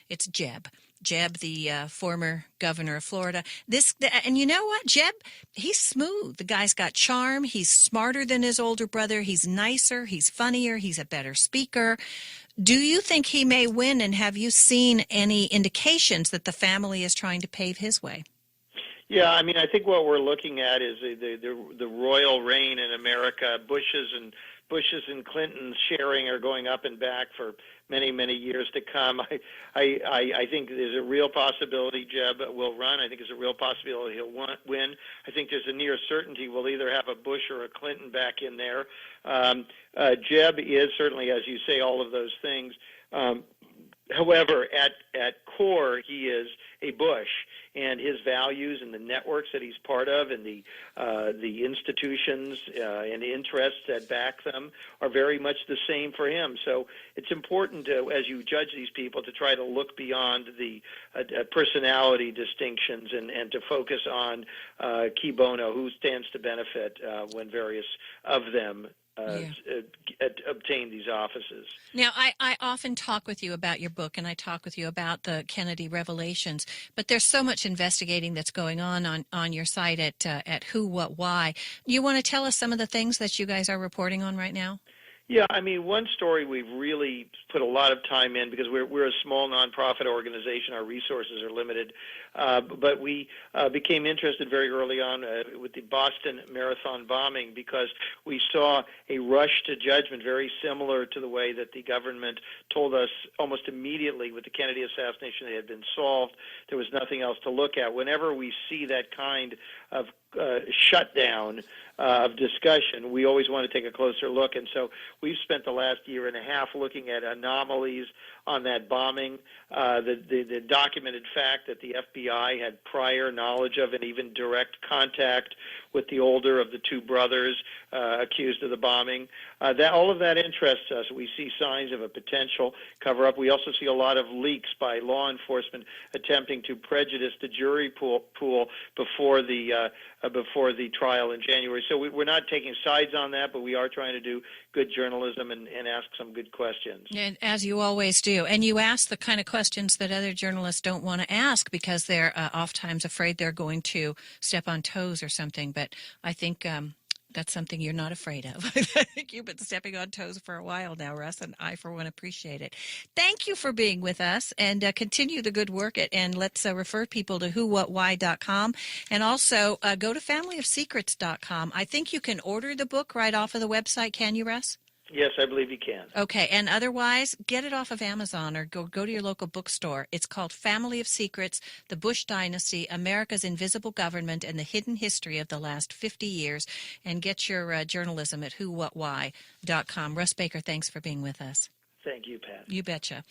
It's Jeb. Jeb, the former governor of Florida. And you know what, Jeb? He's smooth. The guy's got charm. He's smarter than his older brother. He's nicer. He's funnier. He's a better speaker. Do you think he may win? And have you seen any indications that the family is trying to pave his way? Yeah, I mean, I think what we're looking at is the royal reign in America. Bushes and Clintons sharing are going up and back for many, many years to come. I think there's a real possibility Jeb will run. I think there's a real possibility he'll win. I think there's a near certainty we'll either have a Bush or a Clinton back in there. Jeb is certainly, as you say, all of those things. However, at core, he is a Bush, and his values and the networks that he's part of and the institutions and interests that back them are very much the same for him. So it's important, as you judge these people, to try to look beyond the personality distinctions and to focus on qui bono, who stands to benefit when various of them obtain these offices. Now, I often talk with you about your book, and I talk with you about the Kennedy revelations, but there's so much investigating that's going on your site at Who, What, Why. Do you want to tell us some of the things that you guys are reporting on right now? Yeah, I mean, one story we've really put a lot of time in because we're a small nonprofit organization. Our resources are limited, but we became interested very early on with the Boston Marathon bombing because we saw a rush to judgment very similar to the way that the government told us almost immediately with the Kennedy assassination they had been solved. There was nothing else to look at. Whenever we see that kind of shutdown of discussion, we always want to take a closer look. And so we've spent the last year and a half looking at anomalies on that bombing, the documented fact that the FBI had prior knowledge of and even direct contact with the older of the two brothers accused of the bombing. All of that interests us. We see signs of a potential cover-up. We also see a lot of leaks by law enforcement attempting to prejudice the jury pool before the trial in January. So we're not taking sides on that, but we are trying to do good journalism and ask some good questions. And as you always do. And you ask the kind of questions that other journalists don't want to ask because they're oftentimes afraid they're going to step on toes or something. But I think that's something you're not afraid of. I think you've been stepping on toes for a while now, Russ, and I, for one, appreciate it. Thank you for being with us, and continue the good work. And let's refer people to whowhatwhy.com, and also go to familyofsecrets.com. I think you can order the book right off of the website. Can you, Russ? Yes, I believe you can. Okay, and otherwise, get it off of Amazon or go to your local bookstore. It's called Family of Secrets, The Bush Dynasty, America's Invisible Government, and the Hidden History of the Last 50 Years. And get your journalism at whowhatwhy.com. Russ Baker, thanks for being with us. Thank you, Pat. You betcha.